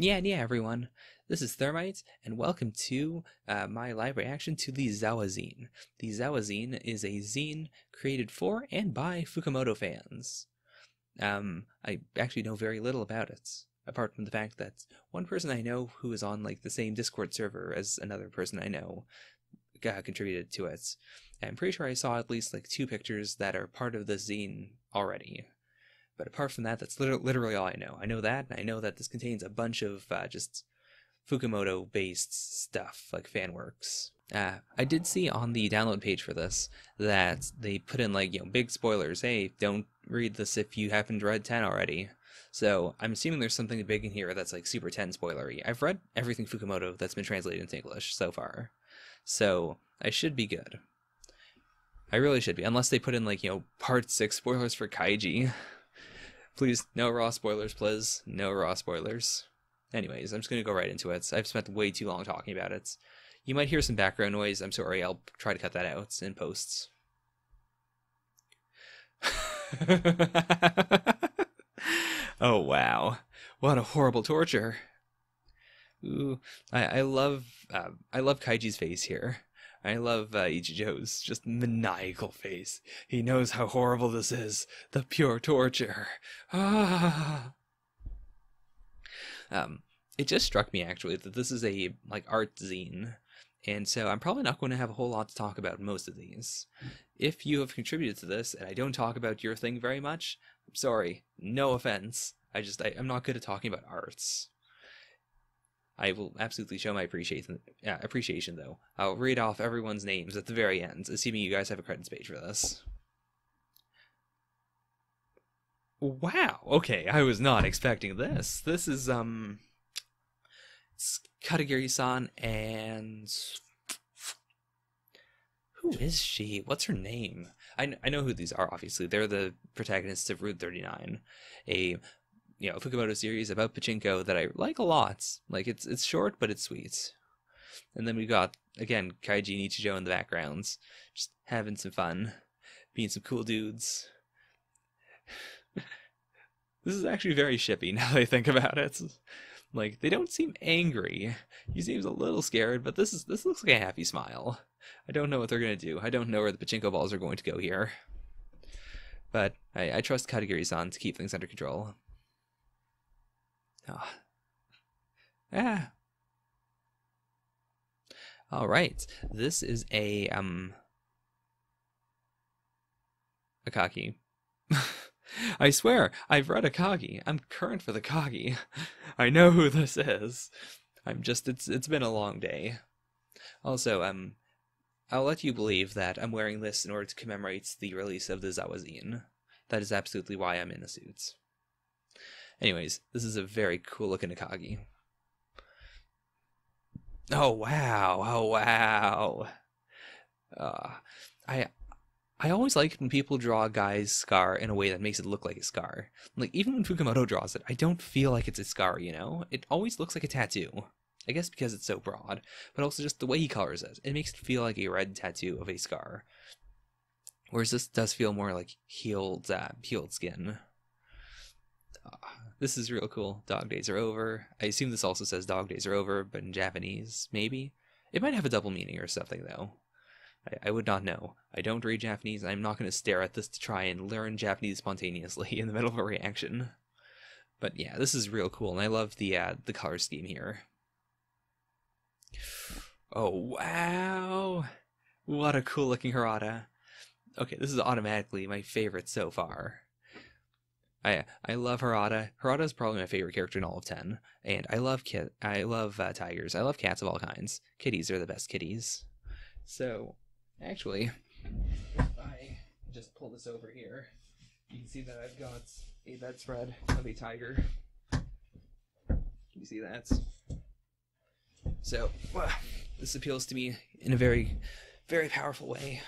Yeah, everyone. This is Thermite, and welcome to my live reaction to the ZawaZine. The ZawaZine is a zine created for and by Fukumoto fans. I actually know very little about it, apart from the fact that one person I know who is on like the same Discord server as another person I know contributed to it. I'm pretty sure I saw at least like 2 pictures that are part of the zine already. But apart from that, that's literally all I know. I know that, and I know that this contains a bunch of just Fukumoto-based stuff, like fan works. I did see on the download page for this that they put in like, big spoilers. Hey, don't read this if you haven't read 10 already. So I'm assuming there's something big in here that's like super 10 spoilery. I've read everything Fukumoto that's been translated into English so far. So I should be good. I really should be, unless they put in like, part 6 spoilers for Kaiji. Please, no raw spoilers, please. No raw spoilers. Anyways, I'm just going to go right into it. I've spent way too long talking about it. You might hear some background noise. I'm sorry, I'll try to cut that out in posts. Oh, wow. What a horrible torture. Ooh, I love Kaiji's face here. I love Ichijo's just maniacal face. He knows how horrible this is. The pure torture. Ah. It just struck me actually that this is a like art zine, and so I'm probably not going to have a whole lot to talk about most of these. If you have contributed to this and I don't talk about your thing very much, I'm sorry. No offense. I'm not good at talking about arts. I will absolutely show my appreciation, though. I'll read off everyone's names at the very end, assuming you guys have a credits page for this. Wow, okay, I was not expecting this. This is, it's Katagiri-san and... Who is she? What's her name? I know who these are, obviously. They're the protagonists of Route 39, a Fukumoto series about pachinko that I like a lot. Like, it's short, but it's sweet. And then we got, again, Kaiji and Ichijo in the backgrounds, just having some fun, being some cool dudes. This is actually very shippy now that I think about it. Like, they don't seem angry. He seems a little scared, but this looks like a happy smile. I don't know what they're gonna do. I don't know where the pachinko balls are going to go here. But I trust Katagiri-san to keep things under control. Oh. Ah. All right. This is a Akagi. I swear, I've read Akagi. I'm current for the Kagi. I know who this is. It's been a long day. Also, I'll let you believe that I'm wearing this in order to commemorate the release of the ZawaZine. That is absolutely why I'm in a suit. Anyways, this is a very cool looking Akagi. Oh wow! Oh wow! I always like when people draw a guy's scar in a way that makes it look like a scar. Like, even when Fukumoto draws it, I don't feel like it's a scar, you know? It always looks like a tattoo. I guess because it's so broad, but also just the way he colors it. It makes it feel like a red tattoo of a scar. Whereas this does feel more like healed skin. This is real cool. Dog days are over. I assume this also says dog days are over, but in Japanese, maybe? It might have a double meaning or something, though. I would not know. I don't read Japanese, and I'm not going to stare at this to try and learn Japanese spontaneously in the middle of a reaction. But yeah, this is real cool, and I love the color scheme here. Oh, wow! What a cool looking Harada. Okay, this is automatically my favorite so far. I love Harada. Harada is probably my favorite character in all of 10, and I love tigers. I love cats of all kinds. Kitties are the best kitties. So, actually, if I just pull this over here, you can see that I've got a bedspread of a tiger. Can you see that? So, this appeals to me in a very, very powerful way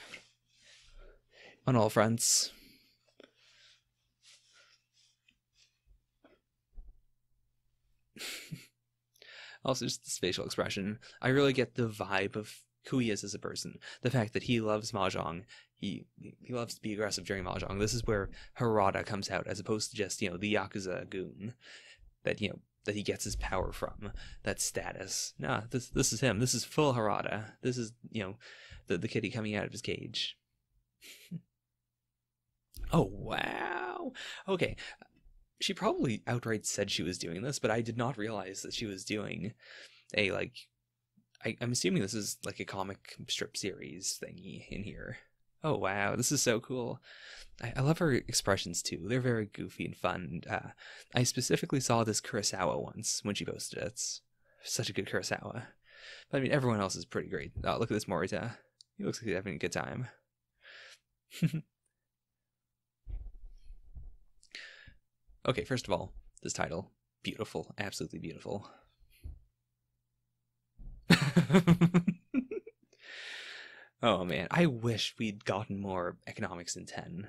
on all fronts. Also, just this facial expression. I really get the vibe of who he is as a person. The fact that he loves mahjong. He loves to be aggressive during mahjong. This is where Harada comes out, as opposed to just, the Yakuza goon that, that he gets his power from, that status. Nah, this is him. This is full Harada. This is, you know, the kitty coming out of his cage. Oh, wow. Okay. She probably outright said she was doing this, but I did not realize that she was doing a, like, I'm assuming this is like a comic strip series thingy in here. Oh, wow. This is so cool. I love her expressions, too. They're very goofy and fun. I specifically saw this Kurosawa once when she posted it. Such a good Kurosawa. But, I mean, everyone else is pretty great. Oh, look at this Morita. He looks like he's having a good time. Okay, first of all, this title. Beautiful. Absolutely beautiful. Oh, man. I wish we'd gotten more economics in 10.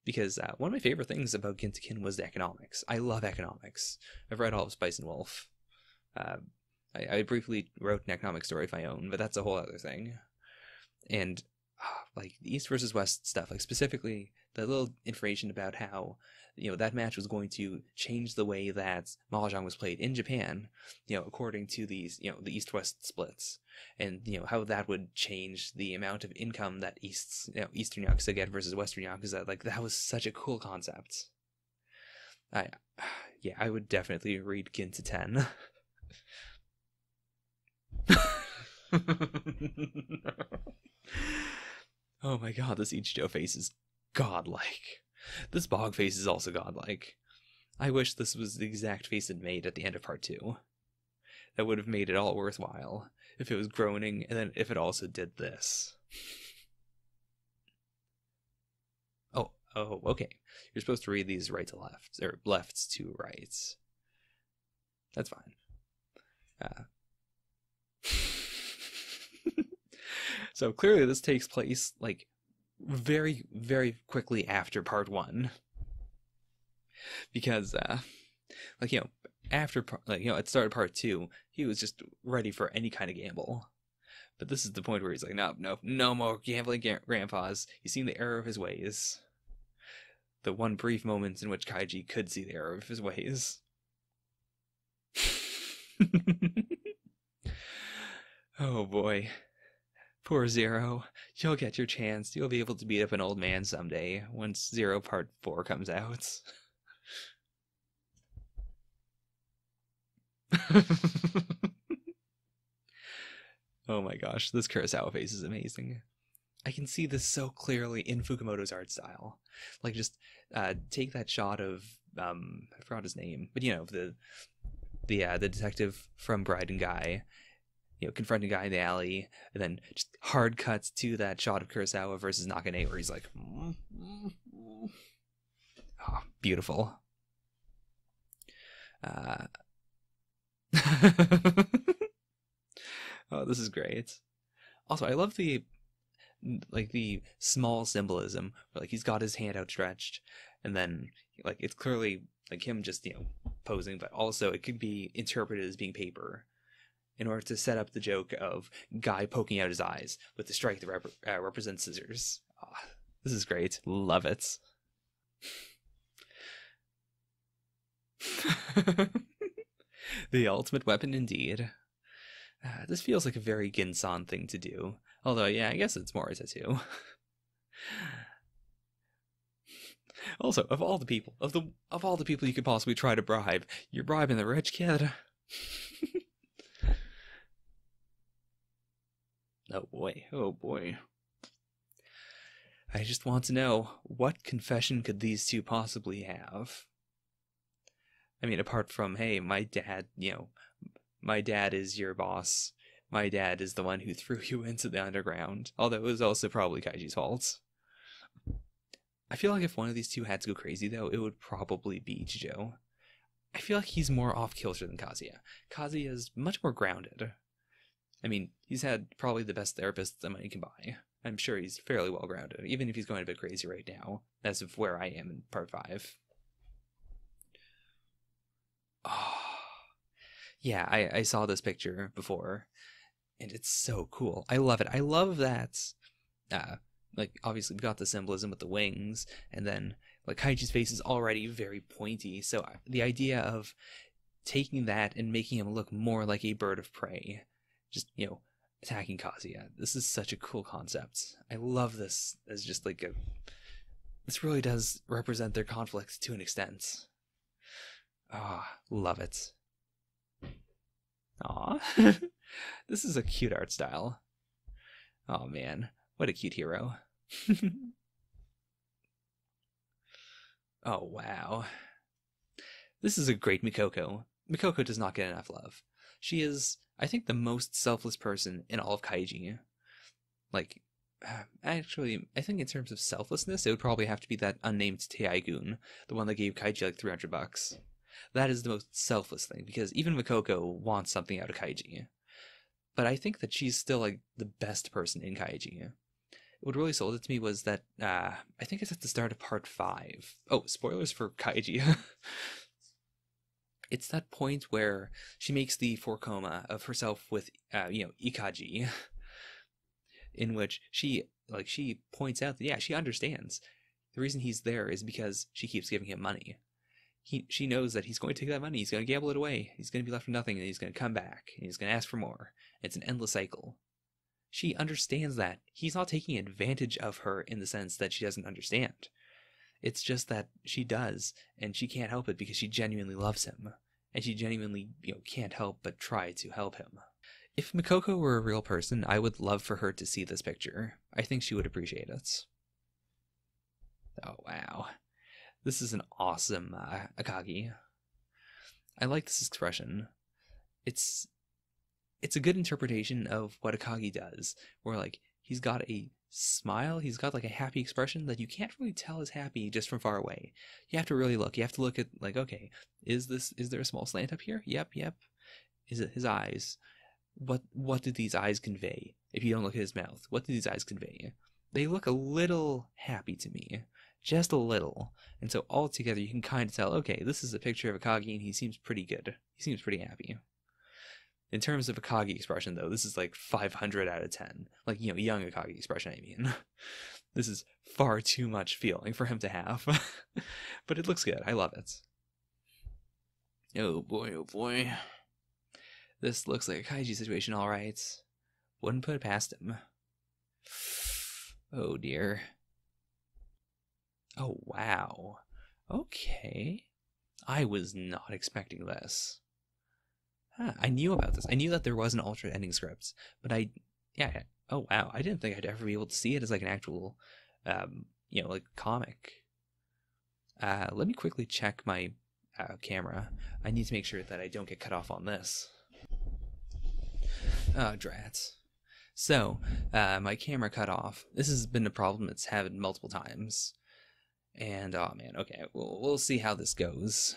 Because one of my favorite things about Gintokin was the economics. I love economics. I've read all of Spice and Wolf. I briefly wrote an economic story of my own, but that's a whole other thing. And like the East versus West stuff, like specifically the little information about how, you know, that match was going to change the way that Mahjong was played in Japan, you know, according to these, you know, the East-West splits, and, you know, how that would change the amount of income that Eastern Yakuza get versus Western Yakuza. Like, that was such a cool concept. Yeah, I would definitely read Ginta 10. Oh my god, this Ichijo face is godlike. This Bog face is also godlike. I wish this was the exact face it made at the end of part 2. That would have made it all worthwhile. If it was groaning, and then if it also did this. Oh, okay. You're supposed to read these right to left, or lefts to rights. That's fine. So clearly this takes place, like, very, very quickly after part 1. Because, like, you know, after, like, you know, at the start of part 2, he was just ready for any kind of gamble. But this is the point where he's like, no more gambling, grandpas. He's seen the error of his ways. The one brief moment in which Kaiji could see the error of his ways. Oh boy. Poor Zero. You'll get your chance. You'll be able to beat up an old man someday, once Zero Part 4 comes out. Oh my gosh, this Kurosawa face is amazing. I can see this so clearly in Fukumoto's art style. Like, just take that shot of I forgot his name, but you know, the detective from Bride and Guy, you know, confronting Guy in the alley, and then just hard cuts to that shot of Kurosawa versus Nakane, where he's like, oh, beautiful. Oh, this is great. Also, I love the small symbolism where, like, he's got his hand outstretched, and then, like, it's clearly like him just, you know, posing, but also it could be interpreted as being paper in order to set up the joke of Guy poking out his eyes with the strike that represents scissors. Oh, this is great. Love it. The ultimate weapon indeed. This feels like a very Ginsan thing to do. Although, yeah, I guess it's Morita too. Also, of all the people, of all the people you could possibly try to bribe, you're bribing the rich kid. Oh boy, oh boy. I just want to know, what confession could these two possibly have? I mean, apart from, hey, my dad, you know, my dad is your boss. My dad is the one who threw you into the underground. Although it was also probably Kaiji's fault. I feel like if one of these two had to go crazy, though, it would probably be Ichijo. I feel like he's more off-kilter than Kazuya. Kazuya is much more grounded. I mean, he's had probably the best therapist that money can buy. I'm sure he's fairly well-grounded, even if he's going a bit crazy right now, as of where I am in part 5. Oh, yeah, I saw this picture before, and it's so cool. I love it. I love that, like, obviously we've got the symbolism with the wings, and then, like, Kaiji's face is already very pointy, so the idea of taking that and making him look more like a bird of prey. Just, attacking Kazuya. This is such a cool concept. I love this as just like this really does represent their conflict to an extent. Ah, love it. Aw. This is a cute art style. Oh man, what a cute hero. Oh wow. This is a great Mikoko. Mikoko does not get enough love. She is, I think, the most selfless person in all of Kaiji. Like, actually, I think in terms of selflessness, it would probably have to be that unnamed Teigun, the one that gave Kaiji like $300. That is the most selfless thing, because even Mikoko wants something out of Kaiji. But I think that she's still like the best person in Kaiji. What really sold it to me was that, I think it's at the start of part 5. Oh, spoilers for Kaiji. It's that point where she makes the forecoma of herself with, Ikaji, in which she points out that, yeah, she understands. The reason he's there is because she keeps giving him money. She knows that he's going to take that money, he's going to gamble it away, he's going to be left with nothing, and he's going to come back, and he's going to ask for more. It's an endless cycle. She understands that. He's not taking advantage of her in the sense that she doesn't understand. It's just that she does, and she can't help it because she genuinely loves him. And she genuinely, can't help but try to help him. If Mikoko were a real person, I would love for her to see this picture. I think she would appreciate it. Oh, wow. This is an awesome Akagi. I like this expression. It's a good interpretation of what Akagi does, where, like, he's got a smile, he's got, like, a happy expression that you can't really tell is happy just from far away. You have to really look. You have to look at, like, okay, is there a small slant up here? Yep. Is it his eyes? What do these eyes convey? If you don't look at his mouth, what do these eyes convey? They look a little happy to me. Just a little. And so altogether you can kind of tell, okay, this is a picture of Akagi and he seems pretty good. He seems pretty happy. In terms of Akagi expression, though, this is like 500 out of 10. Like, young Akagi expression, I mean. This is far too much feeling for him to have. But it looks good. I love it. Oh boy. This looks like a Kaiji situation, alright. Wouldn't put it past him. Oh dear. Oh wow. Okay. I was not expecting this. I knew about this. I knew that there was an alternate ending script, but oh wow, I didn't think I'd ever be able to see it as like an actual, like comic. Let me quickly check my camera. I need to make sure that I don't get cut off on this. Oh, drats. So, my camera cut off. This has been a problem it's had multiple times. And, oh man, okay, we'll see how this goes.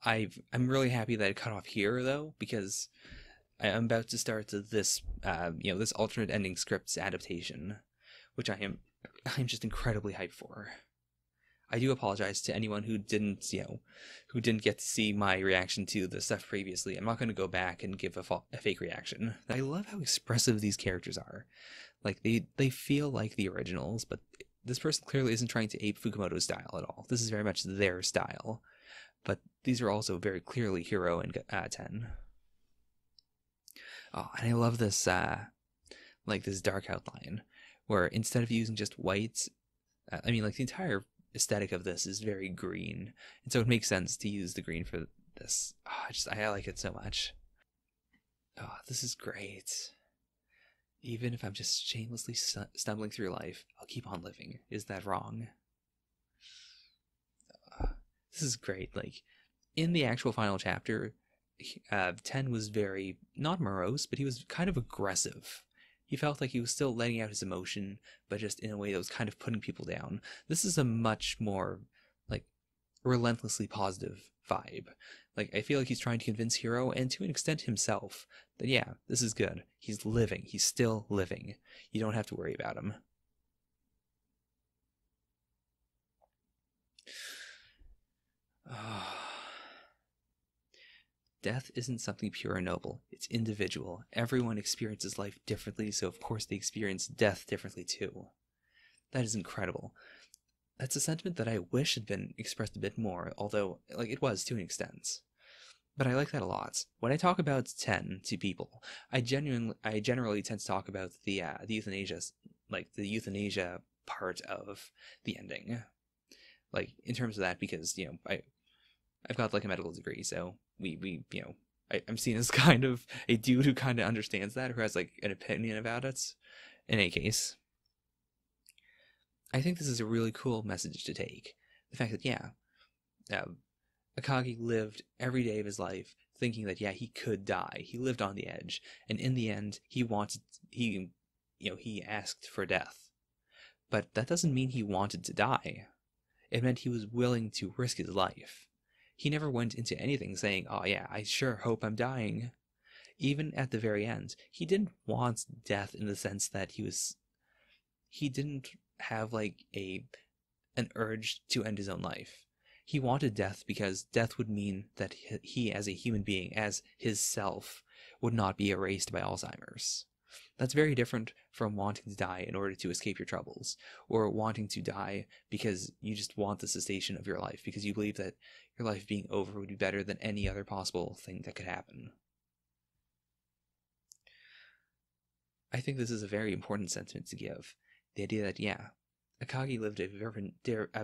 I'm really happy that it cut off here, though, because I'm about to start this, this alternate ending scripts adaptation, which I'm just incredibly hyped for. I do apologize to anyone who didn't get to see my reaction to the stuff previously. I'm not going to go back and give a fake reaction. I love how expressive these characters are. Like, they feel like the originals, but this person clearly isn't trying to ape Fukumoto's style at all. This is very much their style. But these are also very clearly Hiro and 10. Oh, and I love this, this dark outline, where instead of using just white, the entire aesthetic of this is very green, and so it makes sense to use the green for this. Oh, I like it so much. Oh, this is great. Even if I'm just shamelessly stumbling through life, I'll keep on living. Is that wrong? This is great. Like, in the actual final chapter, 10 was very, not morose, but he was kind of aggressive. He felt like he was still letting out his emotion, but just in a way that was kind of putting people down. This is a much more, relentlessly positive vibe. Like, I feel like he's trying to convince Hiro, and to an extent himself, that yeah, this is good. He's living. He's still living. You don't have to worry about him. Death isn't something pure and noble. It's individual. Everyone experiences life differently, so of course they experience death differently too. That is incredible. That's a sentiment that I wish had been expressed a bit more, although, it was to an extent. but I like that a lot. When I talk about 10 to people, I generally tend to talk about the euthanasia, like the euthanasia part of the ending, like in terms of that, because I've got like a medical degree, so we I'm seen as kind of a dude who kind of understands that, who has like an opinion about it. In any case, I think this is a really cool message to take. The fact that Akagi lived every day of his life thinking that he could die. He lived on the edge, and in the end, he asked for death. But that doesn't mean he wanted to die. It meant he was willing to risk his life. He never went into anything saying, "Oh yeah, I sure hope I'm dying." Even at the very end, he didn't want death in the sense that he didn't have like an urge to end his own life. He wanted death because death would mean that he as a human being, as his self, would not be erased by Alzheimer's. That's very different from wanting to die in order to escape your troubles, or wanting to die because you just want the cessation of your life, because you believe that your life being over would be better than any other possible thing that could happen. I think this is a very important sentiment to give. The idea that, Akagi lived a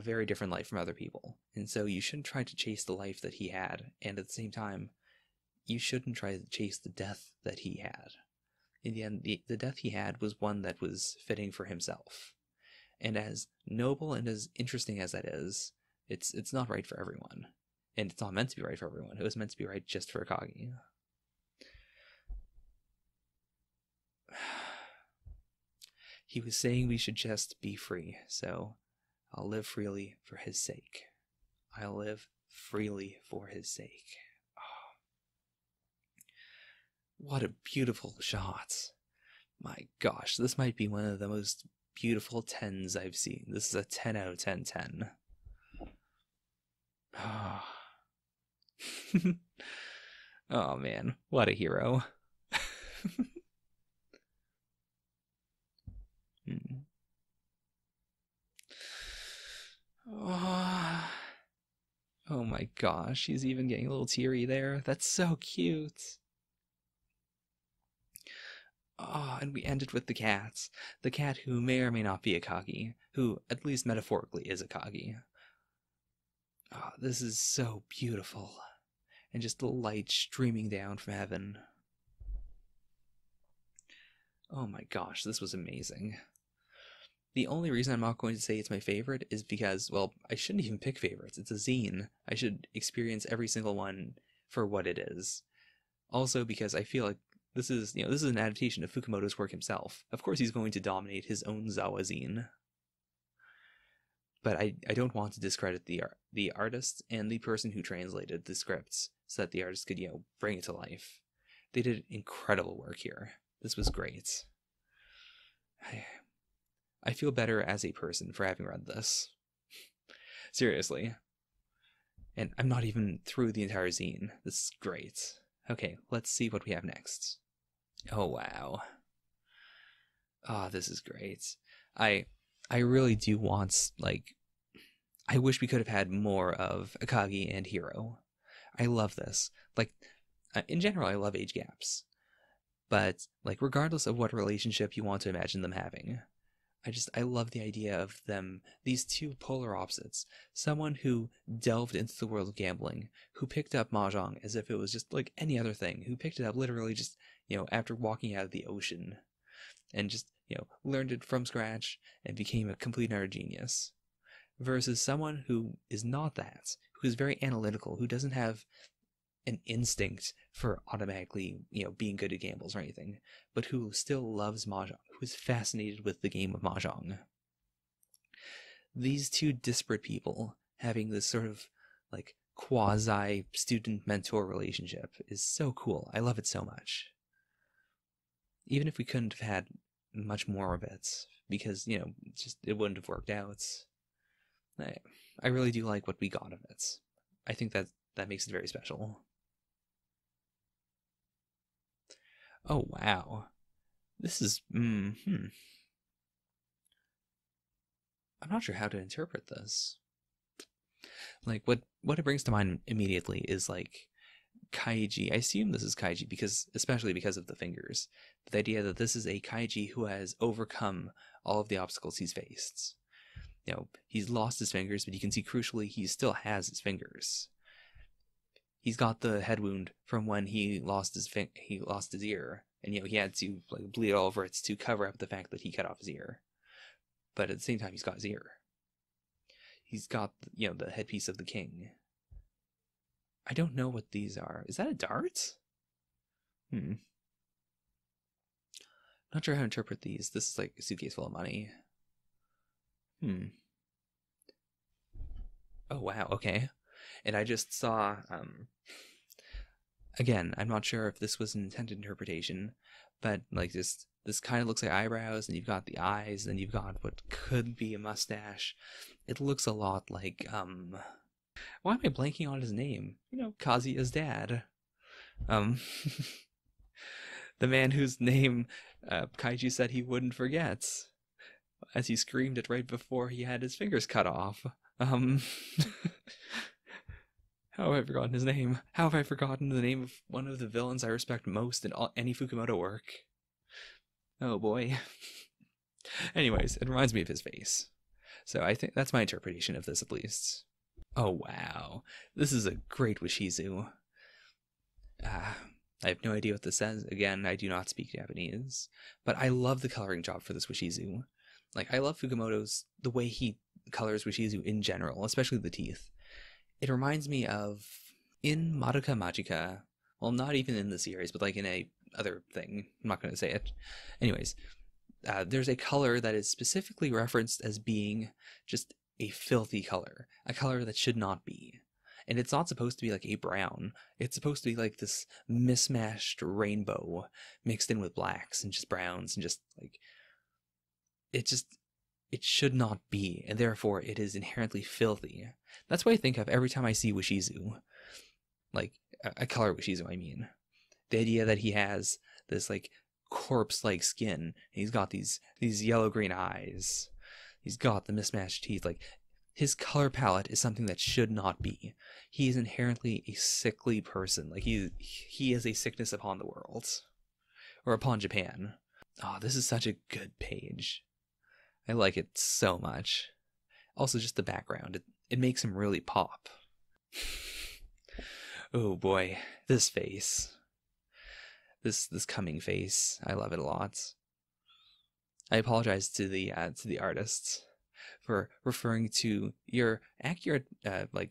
very different life from other people, and so you shouldn't try to chase the life that he had, and at the same time, you shouldn't try to chase the death that he had. In the end, the death he had was one that was fitting for himself. And as noble and as interesting as that is, it's not right for everyone. And it's not meant to be right for everyone. It was meant to be right just for Akagi. He was saying we should just be free, so I'll live freely for his sake. I'll live freely for his sake. Oh. What a beautiful shot. My gosh, this might be one of the most beautiful 10s I've seen. This is a 10 out of 10 10. Oh, oh man, what a hero. Oh, oh my gosh, he's even getting a little teary there. That's so cute. Oh, and we ended with the cat. The cat who may or may not be Akagi, who, at least metaphorically, is Akagi. Oh, this is so beautiful. And just the light streaming down from heaven. Oh my gosh, this was amazing. The only reason I'm not going to say it's my favorite is because, well, I shouldn't even pick favorites. It's a zine. I should experience every single one for what it is. Also because I feel like this is an adaptation of Fukumoto's work himself. Of course he's going to dominate his own ZawaZine. But I don't want to discredit the artist and the person who translated the scripts so that the artist could, bring it to life. They did incredible work here. This was great. I feel better as a person for having read this. Seriously. And I'm not even through the entire zine. This is great. Okay, let's see what we have next. Oh, wow. Oh, this is great. I really do want, I wish we could have had more of Akagi and Hiro. I love this. In general, I love age gaps. But, regardless of what relationship you want to imagine them having, I love the idea of them, these two polar opposites. Someone who delved into the world of gambling, who picked up Mahjong as if it was just like any other thing, who picked it up literally just, after walking out of the ocean, and just, learned it from scratch and became a complete nerd genius. Versus someone who is not that, who is very analytical, who doesn't have an instinct for automatically, being good at gambles or anything, but who still loves Mahjong, who is fascinated with the game of Mahjong. These two disparate people having this sort of, quasi-student-mentor relationship is so cool. I love it so much. Even if we couldn't have had much more of it, because, it wouldn't have worked out. I really do like what we got of it. I think that makes it very special. Oh, wow. This is, I'm not sure how to interpret this. What it brings to mind immediately is, Kaiji. I assume this is Kaiji especially because of the fingers. But the idea that this is a Kaiji who has overcome all of the obstacles he's faced. He's lost his fingers, but you can see crucially he still has his fingers. He's got the head wound from when he lost his ear, and he had to bleed all over it to cover up the fact that he cut off his ear. But at the same time, he's got his ear. He's got the headpiece of the king. I don't know what these are. Is that a dart? Not sure how to interpret these. This is like a suitcase full of money. Oh, wow. Okay. And I just saw, again, I'm not sure if this was an intended interpretation, but this kind of looks like eyebrows, and you've got the eyes, and you've got what could be a mustache. It looks a lot like, why am I blanking on his name? Kazuya's dad. The man whose name Kaiju said he wouldn't forget, as he screamed it right before he had his fingers cut off. How have I forgotten his name? How have I forgotten the name of one of the villains I respect most in any Fukumoto work? Oh boy. Anyways, it reminds me of his face. So I think that's my interpretation of this, at least. Oh wow. This is a great Washizu. I have no idea what this says. Again, I do not speak Japanese. But I love the coloring job for this Washizu. I love Fukumoto's, the way he colors Washizu in general, especially the teeth. It reminds me of, in Madoka Magica, well, not even in the series, but in a other thing. I'm not going to say it. Anyways, there's a color that is specifically referenced as being just a filthy color. A color that should not be. And it's not supposed to be a brown. It's supposed to be this mismatched rainbow mixed in with blacks and just browns and just it should not be, and therefore it is inherently filthy. That's what I think of every time I see Washizu. A color Washizu, I mean. The idea that he has this corpse-like skin, and he's got these yellow-green eyes. He's got the mismatched teeth. His color palette is something that should not be. He is inherently a sickly person. He is a sickness upon the world. Or upon Japan. Oh, this is such a good page. I like it so much. Also, just the background. It makes him really pop. Oh boy, this face. This coming face. I love it a lot. I apologize to the artists for referring to your accurate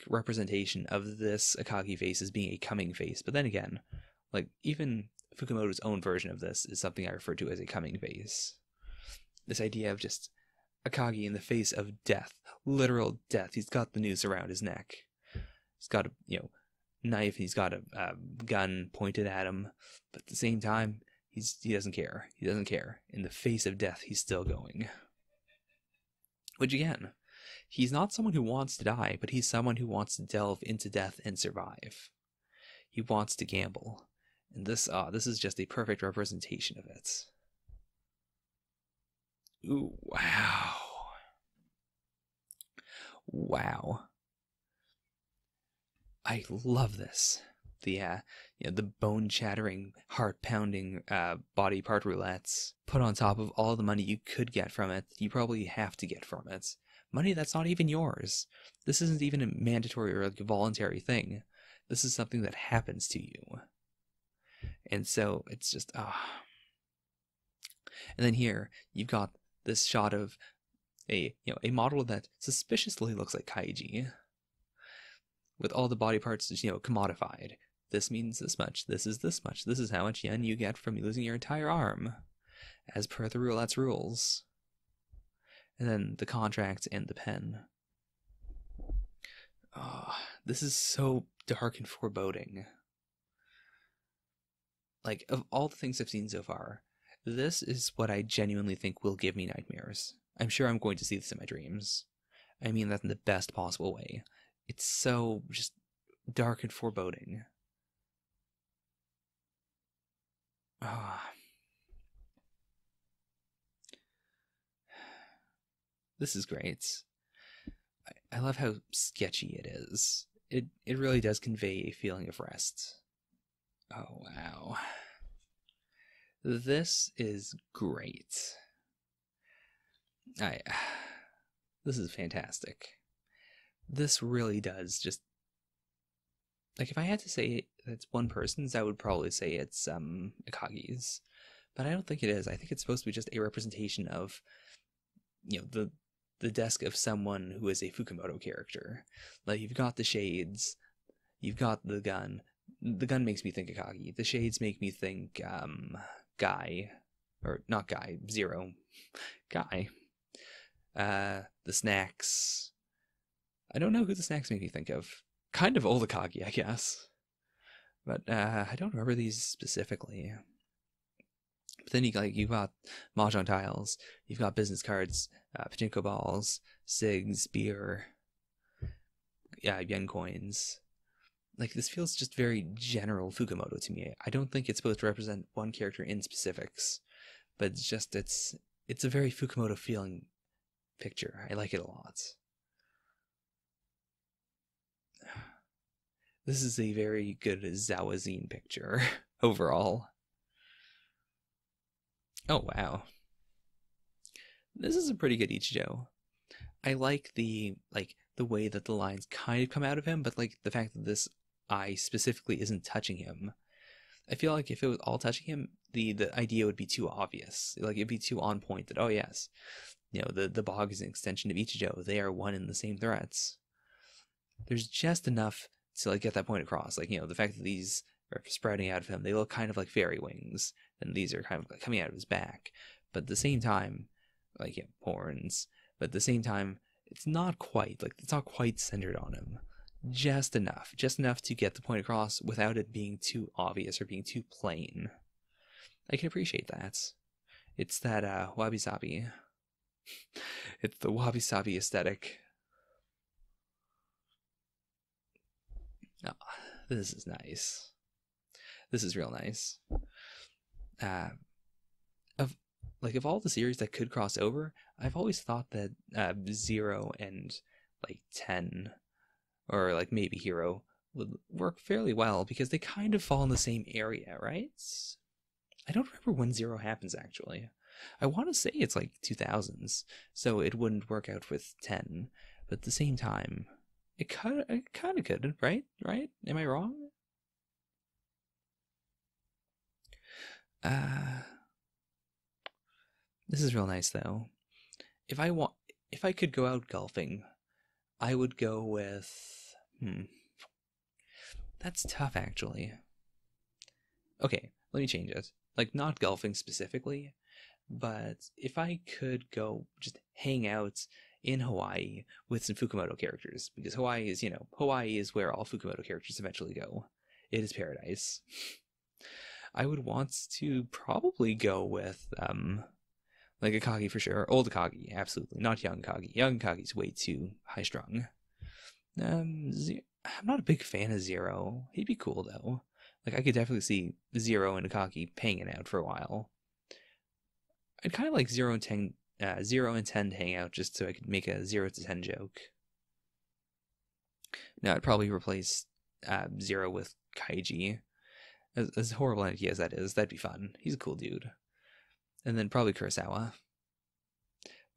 representation of this Akagi face as being a coming face. But then again, even Fukumoto's own version of this is something I refer to as a coming face. This idea of just Akagi in the face of death, literal death. He's got the noose around his neck. He's got a knife. He's got a gun pointed at him, but at the same time, he doesn't care. He doesn't care. In the face of death, he's still going. Which again, he's not someone who wants to die, but he's someone who wants to delve into death and survive. He wants to gamble, and this is just a perfect representation of it. Ooh, wow. Wow. I love this. The bone-shattering, heart-pounding body part roulettes put on top of all the money you could get from it, you probably have to get from it. Money that's not even yours. This isn't even a mandatory or a voluntary thing. This is something that happens to you. And so it's just, And then here, you've got this shot of a model that suspiciously looks like Kaiji, with all the body parts commodified. This means this much, this is this much, this is how much yen you get from losing your entire arm, as per the roulette's rules. And then the contract and the pen. Oh, this is so dark and foreboding. Of all the things I've seen so far, this is what I genuinely think will give me nightmares. I'm sure I'm going to see this in my dreams. I mean that in the best possible way. It's so just dark and foreboding. This is great. I love how sketchy it is. It really does convey a feeling of rest. Oh, wow. This is great. This is fantastic. This really does just, like, if I had to say it's one person's, I would probably say it's Ikagi's. But I don't think it is. I think it's supposed to be just a representation of, the desk of someone who is a Fukumoto character. Like, you've got the shades, you've got the gun. The gun makes me think Ikagi. The shades make me think Guy, or not Guy, Zero, Guy. The snacks. I don't know who the snacks make me think of. Kind of old Ikagi, I guess. But I don't remember these specifically. But then you've got mahjong tiles, you've got business cards, pachinko balls, cigs, beer, yen coins. Like, this feels just very general Fukumoto to me. I don't think it's supposed to represent one character in specifics, but it's a very Fukumoto feeling picture. I like it a lot. This is a very good ZawaZine picture overall. Oh, wow. This is a pretty good Ichijo. I like the way that the lines kind of come out of him, but like the fact that this eye specifically isn't touching him. I feel like if it was all touching him, the idea would be too obvious. Like, it'd be too on point that, oh yes, the bog is an extension of Ichijo. They are one and the same threats. There's just enough to like get that point across. Like, the fact that these are sprouting out of him, they look kind of like fairy wings, and these are kind of like coming out of his back. But at the same time, like, horns. But at the same time, it's not quite centered on him. Just enough to get the point across without it being too obvious or being too plain. I can appreciate that. It's that wabi-sabi. It's the wabi-sabi aesthetic. Oh, this is nice. This is real nice. Of all the series that could cross over, I've always thought that 0 and like 10, or like maybe Hero, would work fairly well because they kind of fall in the same area, right? I don't remember when 0 happens actually. I want to say it's like 2000s, so it wouldn't work out with 10, but at the same time, it kind of could, right? Right? Am I wrong? This is real nice though. If I could go out golfing, I would go with That's tough actually. Okay, let me change it. Like, not golfing specifically, but if I could go just hang out in Hawaii with some Fukumoto characters, because Hawaii is where all Fukumoto characters eventually go. It is paradise. I would want to probably go with like Akagi for sure. Old Akagi, absolutely. Not young Akagi. Young Akagi's way too high strung. I'm not a big fan of 0. He'd be cool though. Like, I could definitely see 0 and Akagi hanging out for a while. I'd kind of like 0 and 10 to hang out just so I could make a 0 to 10 joke. Now I'd probably replace 0 with Kaiji. As horrible an idea as that is, that'd be fun. He's a cool dude. And then probably Kurosawa.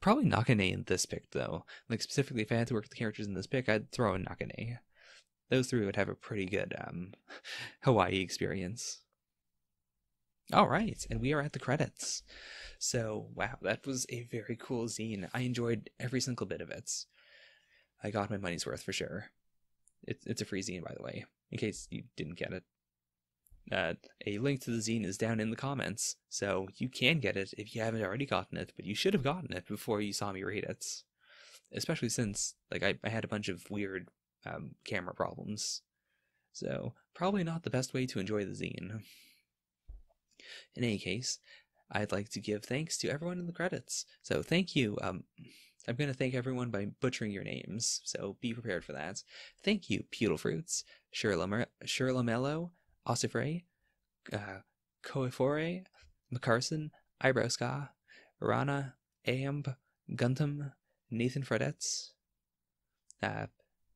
Probably Nakane in this pick, though. Like, specifically, if I had to work with the characters in this pick, I'd throw in Nakane. Those three would have a pretty good Hawaii experience. All right, and we are at the credits. So, wow, that was a very cool zine. I enjoyed every single bit of it. I got my money's worth for sure. It's a free zine, by the way, in case you didn't get it. A link to the zine is down in the comments, so you can get it if you haven't already gotten it, but you should have gotten it before you saw me read it. Especially since, like, I had a bunch of weird camera problems. So, probably not the best way to enjoy the zine. In any case, I'd like to give thanks to everyone in the credits. So, thank you. I'm going to thank everyone by butchering your names, so be prepared for that. Thank you, Pudel Shirlamello, Ossifrey, Koifore, McCarson, Eyebrowska, Rana, Amb, Guntham, Nathan Fredetz,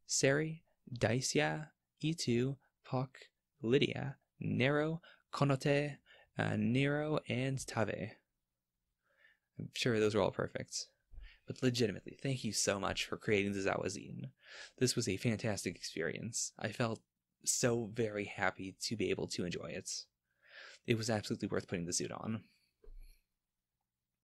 Sari, Dicia, E2, Puck, Lydia, Nero, Konote, Nero, and Tave. I'm sure those are all perfect. But legitimately, thank you so much for creating the ZawaZine. This was a fantastic experience. I felt so very happy to be able to enjoy it. It was absolutely worth putting the suit on.